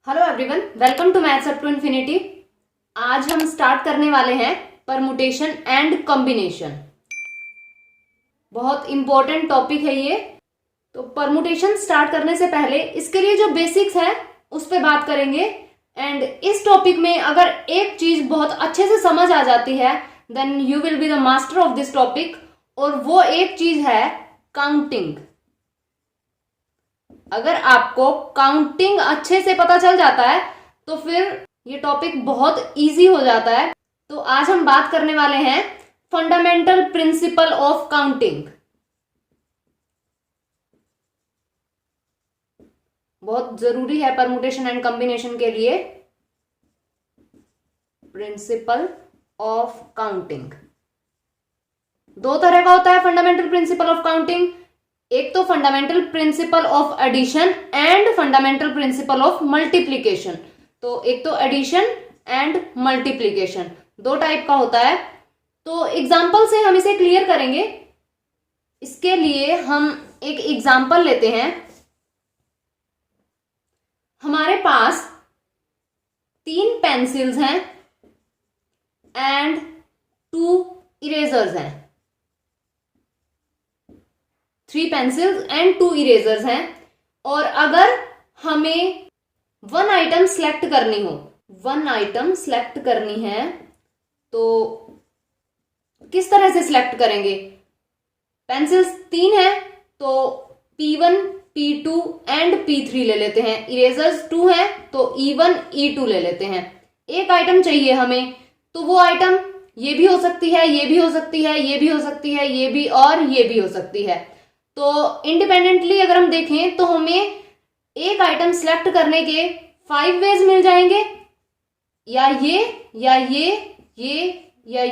Hello everyone, welcome to maths up to infinity. आज हम start करने वाले हैं परमुटेशन एंड कॉम्बिनेशन। बहुत इंपॉर्टेंट टॉपिक है ये। तो परमुटेशन स्टार्ट करने से पहले इसके लिए जो बेसिक्स है उस पर बात करेंगे। एंड इस टॉपिक में अगर एक चीज बहुत अच्छे से समझ आ जाती है then you will be the master of this topic, और वो एक चीज है काउंटिंग। अगर आपको काउंटिंग अच्छे से पता चल जाता है तो फिर ये टॉपिक बहुत इजी हो जाता है। तो आज हम बात करने वाले हैं फंडामेंटल प्रिंसिपल ऑफ काउंटिंग। बहुत जरूरी है परमुटेशन एंड कॉम्बिनेशन के लिए प्रिंसिपल ऑफ काउंटिंग। दो तरह का होता है फंडामेंटल प्रिंसिपल ऑफ काउंटिंग। एक तो fundamental principle of addition and fundamental principle of multiplication. तो एक तो एडिशन एंड मल्टीप्लीकेशन, दो टाइप का होता है। तो एग्जाम्पल से हम इसे क्लियर करेंगे। इसके लिए हम एक एग्जाम्पल लेते हैं। हमारे पास 3 पेंसिल्स हैं एंड 2 इरेजर्स हैं। 3 पेंसिल्स एंड 2 इरेजर्स हैं। और अगर हमें 1 आइटम सेलेक्ट करनी हो, 1 आइटम सेलेक्ट करनी है तो किस तरह से सिलेक्ट करेंगे? पेंसिल्स 3 है तो P1, P2 एंड P3 ले लेते हैं। इरेजर्स 2 है तो E1, E2 ले लेते हैं। एक आइटम चाहिए हमें, तो वो आइटम ये भी हो सकती है, ये भी हो सकती है, ये भी हो सकती है, ये भी और ये भी हो सकती है। तो इंडिपेंडेंटली अगर हम देखें तो हमें एक आइटम सेलेक्ट करने के 5 वेज मिल जाएंगे, या ये या ये या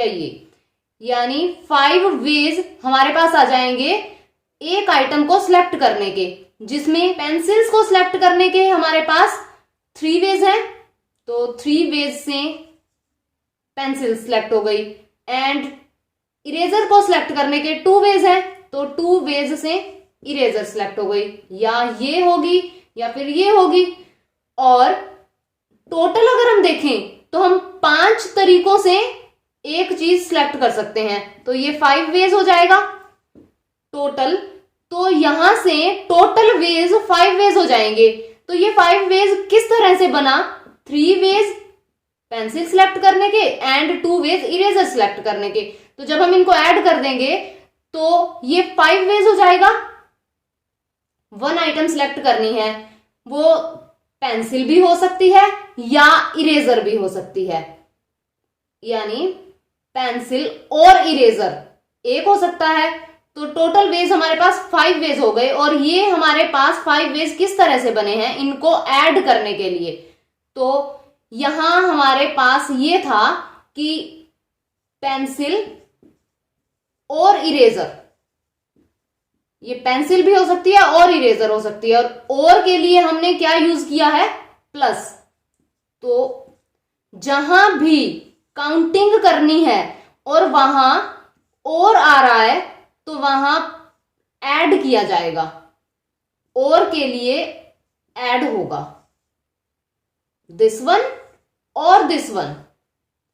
ये, यानी 5 वेज हमारे पास आ जाएंगे एक आइटम को सिलेक्ट करने के। जिसमें पेंसिल्स को सिलेक्ट करने के हमारे पास 3 वेज हैं, तो 3 वेज से पेंसिल सिलेक्ट हो गई। एंड इरेजर को सिलेक्ट करने के 2 वेज हैं, तो 2 वेज से इरेजर सिलेक्ट हो गई, या ये होगी या फिर ये होगी। और टोटल अगर हम देखें तो हम 5 तरीकों से एक चीज सिलेक्ट कर सकते हैं, तो ये 5 वेज हो जाएगा टोटल। तो यहां से टोटल वेज 5 वेज हो जाएंगे। तो ये 5 वेज किस तरह से बना? 3 वेज पेंसिल सिलेक्ट करने के एंड 2 वेज इरेजर सिलेक्ट करने के। तो जब हम इनको ऐड कर देंगे तो ये 5 वेज हो जाएगा। 1 आइटम सिलेक्ट करनी है, वो पेंसिल भी हो सकती है या इरेजर भी हो सकती है, यानी पेंसिल और इरेजर एक हो सकता है। तो टोटल वेज हमारे पास 5 वेज हो गए। और ये हमारे पास 5 वेज किस तरह से बने हैं इनको ऐड करने के लिए? तो यहां हमारे पास ये था कि पेंसिल और इरेजर, ये पेंसिल भी हो सकती है और इरेजर हो सकती है। और के लिए हमने क्या यूज किया है? प्लस। तो जहां भी काउंटिंग करनी है और वहां और आ रहा है तो वहां ऐड किया जाएगा, और के लिए ऐड होगा दिस वन और दिस वन।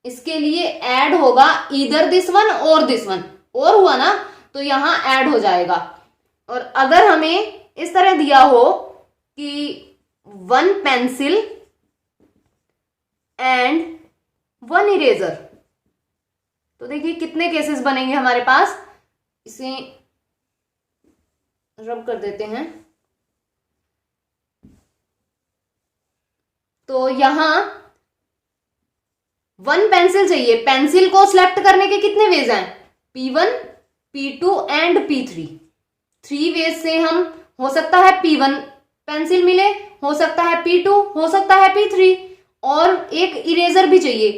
इसके लिए ऐड होगा ईदर दिस वन और दिस वन, और हुआ ना, तो यहां ऐड हो जाएगा। और अगर हमें इस तरह दिया हो कि 1 पेंसिल एंड 1 इरेजर, तो देखिए कितने केसेस बनेंगे हमारे पास। इसे रब कर देते हैं। तो यहां 1 पेंसिल चाहिए। पेंसिल को सिलेक्ट करने के कितने वेज हैं? P1, P2 and P3। 3 veg से हम, हो सकता है P1 पेंसिल मिले, हो सकता है P2, हो सकता है P3, और एक इरेजर भी चाहिए।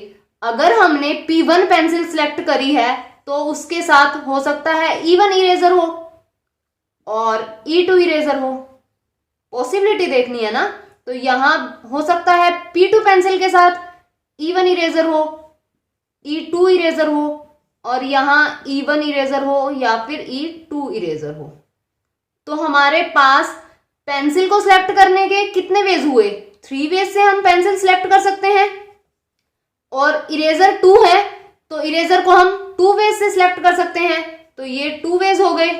अगर हमने P1 पेंसिल सिलेक्ट करी है तो उसके साथ हो सकता है E1 इरेजर हो और E2 इरेजर हो। पॉसिबिलिटी देखनी है ना। तो यहां हो सकता है P2 पेंसिल के साथ E1 इरेजर हो, E2 इरेजर हो, और यहां E1 इरेजर हो या फिर E2 इरेजर हो। तो हमारे पास पेंसिल को सिलेक्ट करने के कितने वेज हुए? 3 वेज से हम पेंसिल सिलेक्ट कर सकते हैं, और इरेजर 2 है तो इरेजर को हम 2 वेज से सिलेक्ट कर सकते हैं, तो ये 2 वेज हो गए।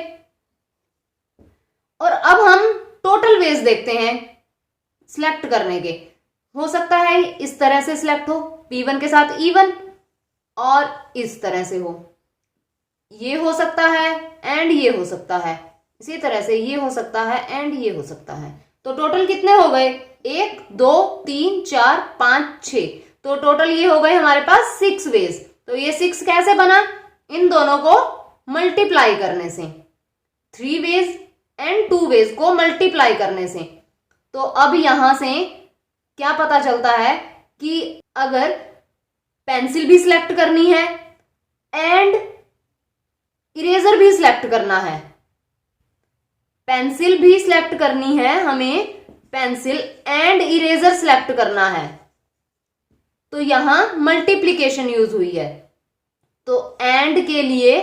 और अब हम टोटल वेज देखते हैं सिलेक्ट करने के। हो सकता है इस तरह से सिलेक्ट हो, P1 के साथ E1, और इस तरह से हो, ये हो सकता है एंड ये हो सकता है, इसी तरह से ये हो सकता है एंड ये हो सकता है। तो टोटल कितने हो गए? 1 2 3 4 5 6, तो टोटल ये हो गए हमारे पास 6 वेज। तो ये 6 कैसे बना? इन दोनों को मल्टीप्लाई करने से, 3 वेज एंड 2 वेज को मल्टीप्लाई करने से। तो अब यहां से क्या पता चलता है कि अगर पेंसिल भी सिलेक्ट करनी है एंड इरेजर भी सिलेक्ट करना है, पेंसिल भी सिलेक्ट करनी है हमें, पेंसिल एंड इरेजर सिलेक्ट करना है, तो यहां मल्टीप्लीकेशन यूज हुई है। तो एंड के लिए,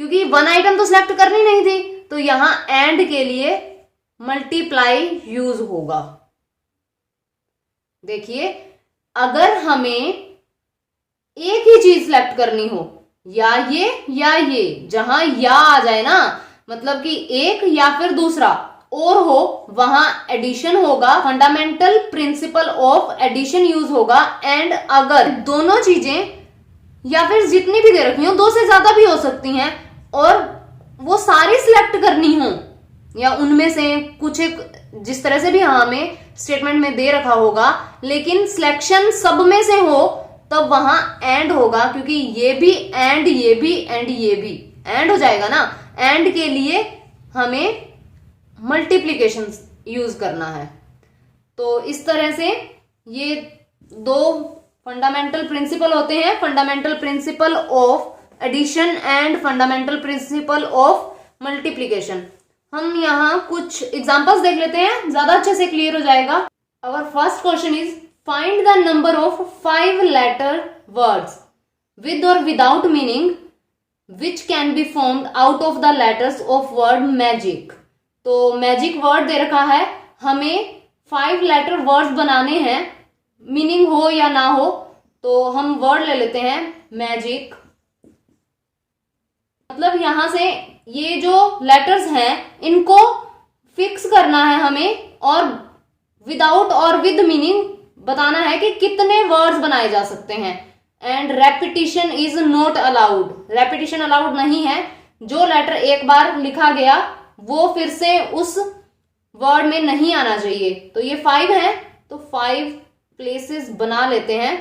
क्योंकि 1 आइटम तो सिलेक्ट करनी नहीं थी, तो यहां एंड के लिए मल्टीप्लाई यूज होगा। देखिए, अगर हमें एक ही चीज सिलेक्ट करनी हो, या ये, जहां या आ जाए ना, मतलब कि एक या फिर दूसरा और हो, वहां एडिशन होगा, fundamental principle of addition use होगा। एंड अगर दोनों चीजें या फिर जितनी भी दे रखी हो, 2 से ज्यादा भी हो सकती हैं, और वो सारी सिलेक्ट करनी हो, या उनमें से कुछ एक, जिस तरह से भी हमें स्टेटमेंट में दे रखा होगा, लेकिन सिलेक्शन सब में से हो, तब वहां एंड होगा, क्योंकि ये भी एंड ये भी एंड ये भी एंड हो जाएगा ना। एंड के लिए हमें मल्टीप्लीकेशन यूज करना है। तो इस तरह से ये 2 फंडामेंटल प्रिंसिपल होते हैं, fundamental principle of addition and fundamental principle of multiplication. हम यहाँ कुछ एग्जांपल्स देख लेते हैं, ज्यादा अच्छे से क्लियर हो जाएगा। Our first question is find the number of 5 letter words with or without meaning which can be formed out of the letters of word magic। तो मैजिक वर्ड दे रखा है, हमें 5 लेटर वर्ड्स बनाने हैं, मीनिंग हो या ना हो। तो हम वर्ड ले लेते हैं मैजिक, मतलब यहां से ये जो लेटर्स हैं इनको फिक्स करना है हमें, और विदाउट और विद मीनिंग बताना है कि कितने वर्ड्स बनाए जा सकते हैं। And repetition is not allowed, repetition allowed नहीं है। जो लेटर एक बार लिखा गया वो फिर से उस वर्ड में नहीं आना चाहिए। तो ये 5 है, तो 5 प्लेसेस बना लेते हैं।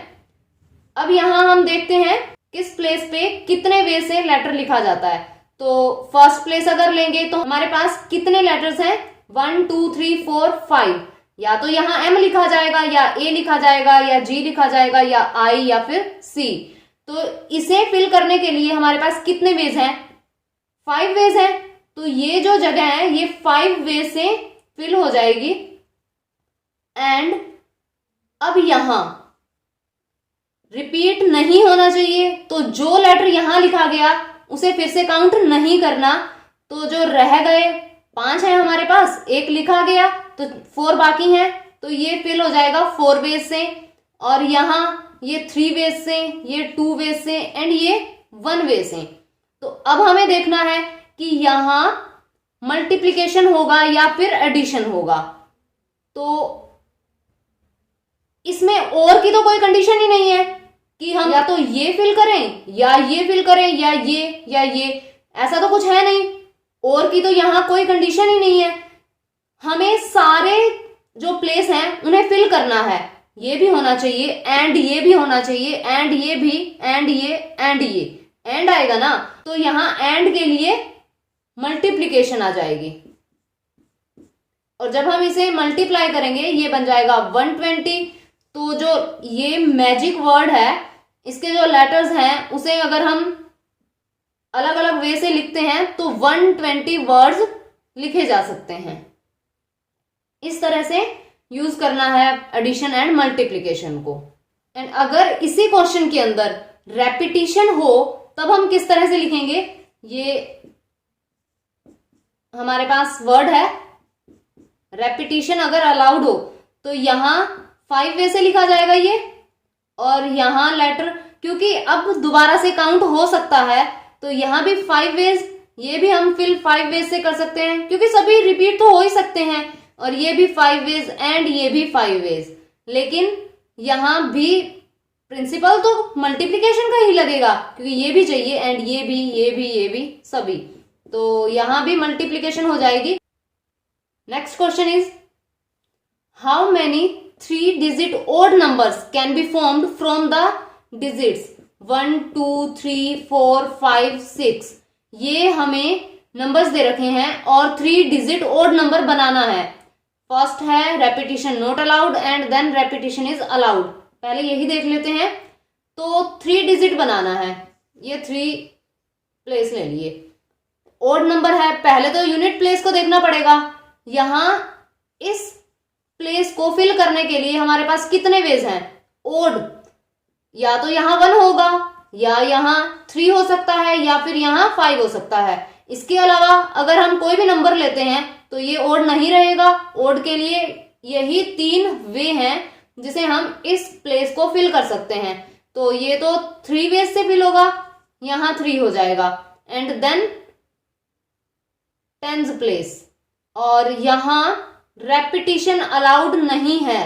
अब यहां हम देखते हैं किस प्लेस पे कितने वे से लेटर लिखा जाता है। तो फर्स्ट प्लेस अगर लेंगे तो हमारे पास कितने लेटर्स हैं? 1 2 3 4 5। या तो यहाँ M लिखा जाएगा, या A लिखा जाएगा, या G लिखा जाएगा, या I, या फिर C। तो इसे फिल करने के लिए हमारे पास कितने वेज हैं? 5 वेज हैं। तो ये जो जगह है ये 5 वेज से फिल हो जाएगी। एंड अब यहां रिपीट नहीं होना चाहिए, तो जो लेटर यहां लिखा गया उसे फिर से काउंट नहीं करना। तो जो रह गए 5 है हमारे पास, एक लिखा गया तो 4 बाकी हैं, तो ये फिल हो जाएगा 4 वेज से। और यहां ये 3 वेज से, ये 2 वेज से, एंड ये 1 वेज से। तो अब हमें देखना है कि यहां मल्टीप्लीकेशन होगा या फिर एडिशन होगा। तो इसमें और की तो कोई कंडीशन ही नहीं है कि हम या तो ये फिल करें, या ये फिल करें, या ये, ऐसा तो कुछ है नहीं। और की तो यहां कोई कंडीशन ही नहीं है। हमें सारे जो प्लेस हैं उन्हें फिल करना है। ये भी होना चाहिए, एंड ये भी होना चाहिए, एंड ये भी, एंड ये, एंड ये, एंड आएगा ना। तो यहां एंड के लिए मल्टीप्लीकेशन आ जाएगी, और जब हम इसे मल्टीप्लाई करेंगे ये बन जाएगा 120। तो जो ये मैजिक वर्ड है, इसके जो लेटर्स हैं उसे अगर हम अलग अलग वे से लिखते हैं तो 120 वर्ड्स लिखे जा सकते हैं। इस तरह से यूज करना है एडिशन एंड मल्टीप्लीकेशन को। एंड अगर इसी क्वेश्चन के अंदर रेपिटिशन हो तब हम किस तरह से लिखेंगे? ये हमारे पास वर्ड है, रेपिटिशन अगर अलाउड हो तो यहाँ 5 वे से लिखा जाएगा ये, और यहाँ लेटर क्योंकि अब दोबारा से काउंट हो सकता है तो यहाँ भी 5 वेज, ये भी हम फिल 5 वेज से कर सकते हैं क्योंकि सभी रिपीट तो हो ही सकते हैं, और ये भी 5 वेज एंड ये भी 5 वेज। लेकिन यहाँ भी प्रिंसिपल तो मल्टीप्लिकेशन का ही लगेगा क्योंकि ये भी चाहिए एंड ये भी, ये भी, ये भी, सभी, तो यहाँ भी मल्टीप्लिकेशन हो जाएगी। Next question is how many 3 digit odd numbers can be formed from the digits 1 2 3 4 5 6। ये हमें नंबर्स दे रखे हैं और 3 डिजिट ओड नंबर बनाना है। फर्स्ट है repetition not allowed and then repetition is allowed. पहले यही देख लेते हैं। तो 3 डिजिट बनाना है, ये 3 प्लेस ले लिए। ओड नंबर है, पहले तो यूनिट प्लेस को देखना पड़ेगा। यहां इस प्लेस को फिल करने के लिए हमारे पास कितने वेज हैं ओड, या तो यहाँ 1 होगा या यहाँ 3 हो सकता है या फिर यहाँ 5 हो सकता है। इसके अलावा अगर हम कोई भी नंबर लेते हैं तो ये ओड नहीं रहेगा। ओड के लिए यही 3 वे हैं जिसे हम इस प्लेस को फिल कर सकते हैं। तो ये तो 3 वेज से फिल होगा, यहाँ 3 हो जाएगा एंड देन टेंस प्लेस, और यहाँ रेपिटेशन अलाउड नहीं है।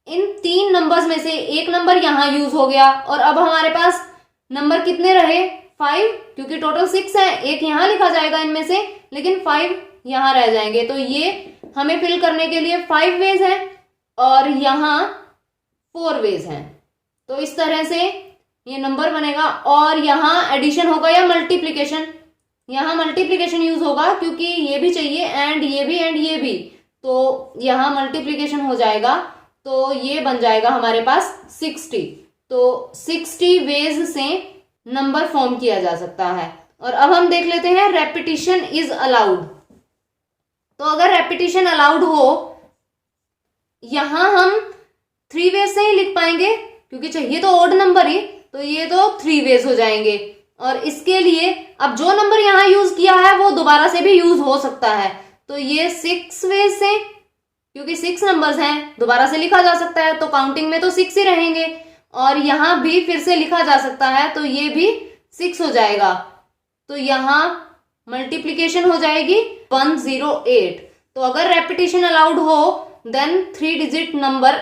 इन 3 नंबर्स में से एक नंबर यहां यूज हो गया और अब हमारे पास नंबर कितने रहे 5, क्योंकि टोटल 6 है, एक यहां लिखा जाएगा इनमें से, लेकिन 5 यहां रह जाएंगे। तो ये हमें फिल करने के लिए 5 वेज है और यहां 4 वेज हैं। तो इस तरह से ये नंबर बनेगा। और यहां एडिशन होगा या मल्टीप्लीकेशन, यहां मल्टीप्लीकेशन यूज होगा क्योंकि ये भी चाहिए एंड ये भी एंड ये भी, तो यहां मल्टीप्लीकेशन हो जाएगा। तो ये बन जाएगा हमारे पास 60। तो 60 वेज से नंबर फॉर्म किया जा सकता है। और अब हम देख लेते हैं रेपिटेशन इज अलाउड। तो अगर रेपिटेशन अलाउड हो, यहां हम 3 वेज से ही लिख पाएंगे क्योंकि चाहिए तो ओड नंबर ही, तो ये तो 3 वेज हो जाएंगे। और इसके लिए अब जो नंबर यहां यूज किया है वो दोबारा से भी यूज हो सकता है। तो ये 6 वेज से, क्योंकि 6 नंबर्स हैं, दोबारा से लिखा जा सकता है, तो काउंटिंग में तो 6 ही रहेंगे। और यहां भी फिर से लिखा जा सकता है, तो ये भी 6 हो जाएगा। तो यहां मल्टीप्लीकेशन हो जाएगी 108। तो अगर रेपिटेशन अलाउड हो देन 3 डिजिट नंबर,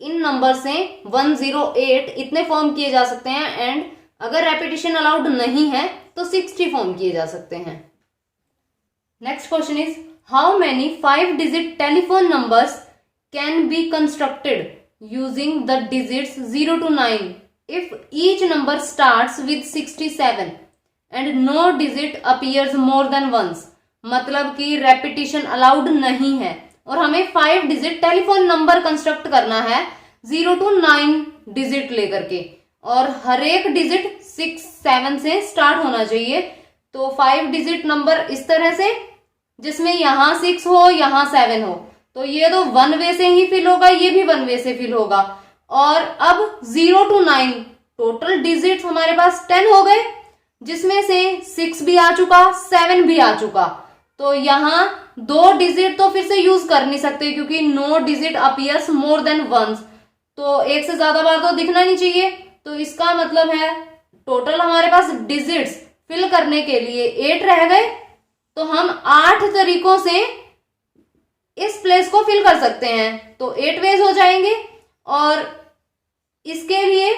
इन नंबर से 108 इतने फॉर्म किए जा सकते हैं, एंड अगर रेपिटेशन अलाउड नहीं है तो 60 फॉर्म किए जा सकते हैं। Next question is how many 5 digit telephone numbers can be constructed using the digits 0 to 9 if each number starts with 67 and no digit appears more than once। मतलब कि रेपिटेशन अलाउड नहीं है और हमें 5 डिजिट टेलीफोन नंबर कंस्ट्रक्ट करना है 0 to 9 digit लेकर के, और हर एक डिजिट 6 7 से स्टार्ट होना चाहिए। तो 5 डिजिट नंबर इस तरह से जिसमें यहां 6 हो यहां 7 हो, तो ये तो 1 वे से ही फिल होगा, ये भी 1 वे से फिल होगा। और अब 0 to 9 टोटल डिजिट हमारे पास 10 हो गए, जिसमें से 6 भी आ चुका, 7 भी आ चुका। तो यहां 2 डिजिट तो फिर से यूज कर नहीं सकते क्योंकि no digit appears more than once, तो एक से ज्यादा बार तो दिखना नहीं चाहिए। तो इसका मतलब है टोटल हमारे पास डिजिट्स फिल करने के लिए 8 रह गए। तो हम 8 तरीकों से इस प्लेस को फिल कर सकते हैं। तो 8 वेज हो जाएंगे और इसके लिए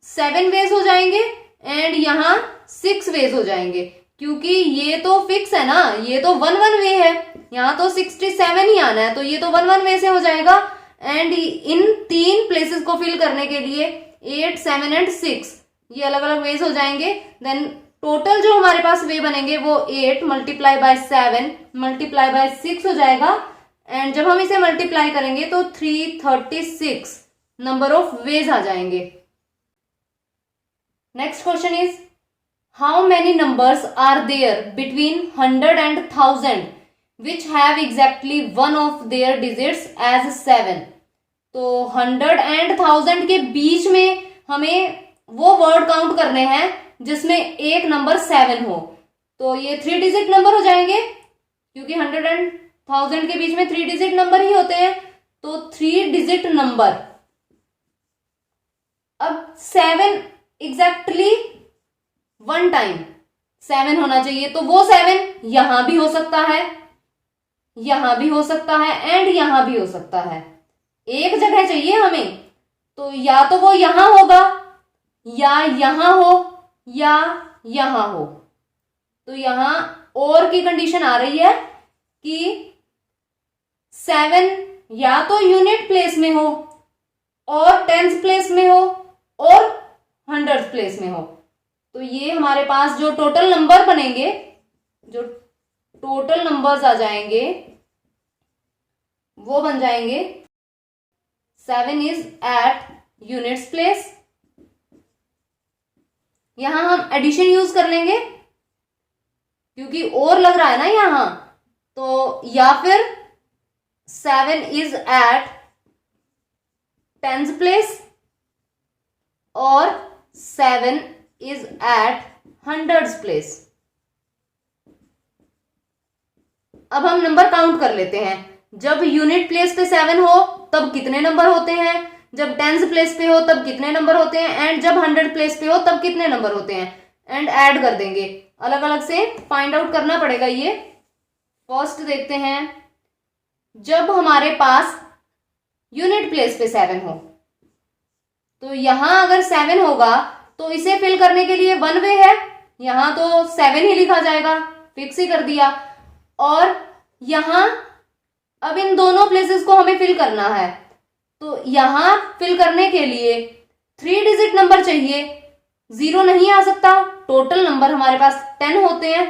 7 वेज हो जाएंगे एंड यहां 6 वेज हो जाएंगे, क्योंकि ये तो फिक्स है ना, ये तो 1 वे है, यहां तो 67 ही आना है, तो ये तो 1 वे से हो जाएगा। एंड इन 3 प्लेसेस को फिल करने के लिए 8 7 एंड 6 ये अलग अलग वेज हो जाएंगे। देन टोटल जो हमारे पास वे बनेंगे वो 8 मल्टीप्लाई बाय 7 मल्टीप्लाई बाय 6 हो जाएगा। एंड जब हम इसे मल्टीप्लाई करेंगे तो 336 नंबर ऑफ वेज आ जाएंगे। Next question is how many numbers are there between 100 and 1000 which have exactly one of their digits as 7। तो 100 and 1000 के बीच में हमें वो वर्ड काउंट करने हैं जिसमें एक नंबर 7 हो। तो ये 3 डिजिट नंबर हो जाएंगे क्योंकि 100 and 1000 के बीच में 3 डिजिट नंबर ही होते हैं। तो 3 डिजिट नंबर, अब 7 एग्जैक्टली 1 टाइम 7 होना चाहिए, तो वो 7 यहां भी हो सकता है, यहां भी हो सकता है एंड यहां भी हो सकता है। एक जगह चाहिए हमें, तो या तो वो यहां होगा या यहां हो या यहां हो। तो यहां और की कंडीशन आ रही है कि 7 या तो यूनिट प्लेस में हो और टेंस प्लेस में हो और हंड्रेड प्लेस में हो। तो ये हमारे पास जो टोटल नंबर बनेंगे, जो टोटल नंबर्स आ जाएंगे वो बन जाएंगे 7 इज एट यूनिट्स प्लेस। यहां हम एडिशन यूज कर लेंगे क्योंकि और लग रहा है ना यहां, तो या फिर 7 इज एट टेंस प्लेस और 7 इज एट हंड्रेड्स प्लेस। अब हम नंबर काउंट कर लेते हैं। जब यूनिट प्लेस पे 7 हो तब कितने नंबर होते हैं, जब टेंस प्लेस पे हो तब कितने नंबर होते हैं, एंड जब 100 प्लेस पे हो तब कितने नंबर होते हैं, एंड ऐड कर देंगे। अलग अलग से फाइंड आउट करना पड़ेगा ये। फर्स्ट देखते हैं, जब हमारे पास यूनिट प्लेस पे 7 हो, तो यहां अगर 7 होगा तो इसे फिल करने के लिए 1 वे है, यहां तो 7 ही लिखा जाएगा, फिक्स ही कर दिया। और यहां अब इन दोनों प्लेसेस को हमें फिल करना है, तो यहां फिल करने के लिए 3 डिजिट नंबर चाहिए, 0 नहीं आ सकता। टोटल नंबर हमारे पास 10 होते हैं,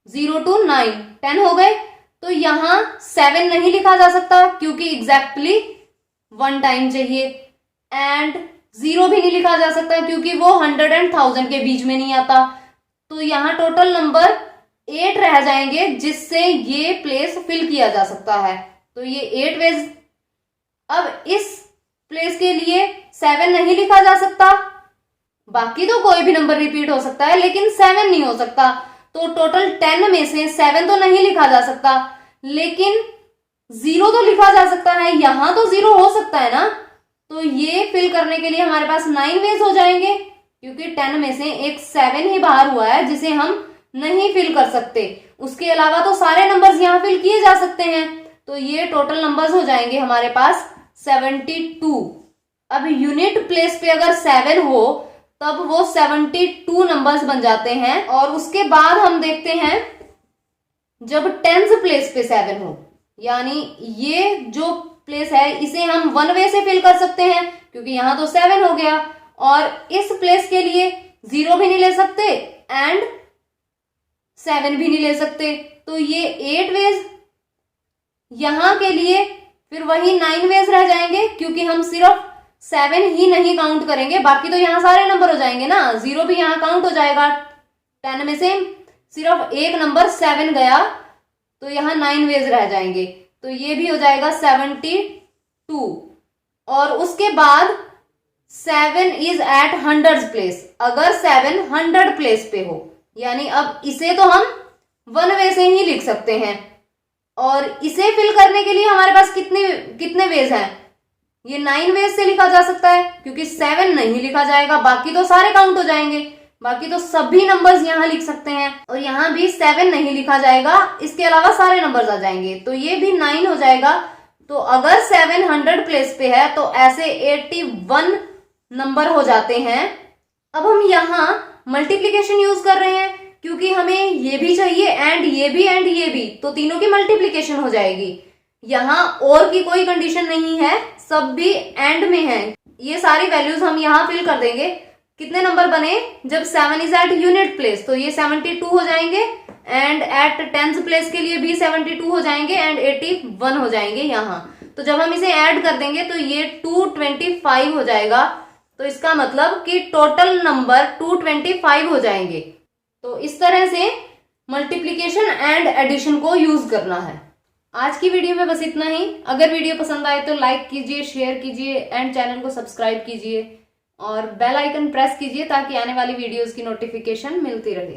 0 to 9 10 हो गए। तो यहां 7 नहीं लिखा जा सकता क्योंकि एग्जैक्टली 1 टाइम चाहिए, एंड 0 भी नहीं लिखा जा सकता क्योंकि वो 100 and 1000 के बीच में नहीं आता। तो यहां टोटल नंबर 8 रह जाएंगे जिससे ये प्लेस फिल किया जा सकता है। तो ये 8 वेज। अब इस प्लेस के लिए 7 नहीं लिखा जा सकता, बाकी तो कोई भी नंबर रिपीट हो सकता है लेकिन 7 नहीं हो सकता। तो टोटल 10 में से 7 तो नहीं लिखा जा सकता, लेकिन 0 तो लिखा जा सकता है, यहां तो 0 हो सकता है ना। तो ये फिल करने के लिए हमारे पास 9 वेज हो जाएंगे क्योंकि 10 में से एक 7 ही बाहर हुआ है जिसे हम नहीं फिल कर सकते। उसके अलावा तो सारे नंबर्स यहां फिल किए जा सकते हैं। तो ये टोटल नंबर्स हो जाएंगे हमारे पास 72। अब यूनिट प्लेस पे अगर 7 हो तब वो 72 नंबर्स बन जाते हैं। और उसके बाद हम देखते हैं जब टेंस प्लेस पे 7 हो, यानी ये जो प्लेस है इसे हम 1 वे से फिल कर सकते हैं क्योंकि यहां तो 7 हो गया, और इस प्लेस के लिए 0 भी नहीं ले सकते एंड 7 भी नहीं ले सकते। तो ये 8 वेज। यहां के लिए फिर वही 9 वेज रह जाएंगे क्योंकि हम सिर्फ 7 ही नहीं काउंट करेंगे, बाकी तो यहां सारे नंबर हो जाएंगे ना, 0 भी यहां काउंट हो जाएगा। 10 में से सिर्फ एक नंबर 7 गया तो यहां 9 वेज रह जाएंगे। तो ये भी हो जाएगा 72। और उसके बाद 7 इज एट हंड्रेड्स प्लेस। अगर 7 100 प्लेस पे हो, यानी अब इसे तो हम 1 वे से ही लिख सकते हैं, और इसे फिल करने के लिए हमारे पास कितने वेज हैं, ये 9 वेज से लिखा जा सकता है क्योंकि 7 नहीं लिखा जाएगा, बाकी तो सारे काउंट हो जाएंगे, बाकी तो सभी नंबर्स यहां लिख सकते हैं। और यहां भी 7 नहीं लिखा जाएगा, इसके अलावा सारे नंबर्स आ जाएंगे, तो ये भी 9 हो जाएगा। तो अगर 7 100 प्लेस पे है तो ऐसे 81 नंबर हो जाते हैं। अब हम यहां मल्टीप्लीकेशन यूज कर रहे हैं क्योंकि हमें ये भी चाहिए एंड ये भी, तो तीनों की मल्टीप्लीकेशन हो जाएगी। यहां और की कोई कंडीशन नहीं है, सब भी एंड में है। ये सारी वैल्यूज हम यहां फिल कर देंगे। कितने नंबर बने, जब 7 इज एट यूनिट प्लेस तो ये 72 हो जाएंगे, एंड एट टेंथ प्लेस के लिए भी 72 हो जाएंगे, एंड 81 हो जाएंगे यहां। तो जब हम इसे ऐड कर देंगे तो ये 225 हो जाएगा। तो इसका मतलब कि टोटल नंबर 225 हो जाएंगे। तो इस तरह से मल्टीप्लीकेशन एंड एडिशन को यूज करना है। आज की वीडियो में बस इतना ही। अगर वीडियो पसंद आए तो लाइक कीजिए, शेयर कीजिए एंड चैनल को सब्सक्राइब कीजिए और बेल आइकन प्रेस कीजिए ताकि आने वाली वीडियोस की नोटिफिकेशन मिलती रहे।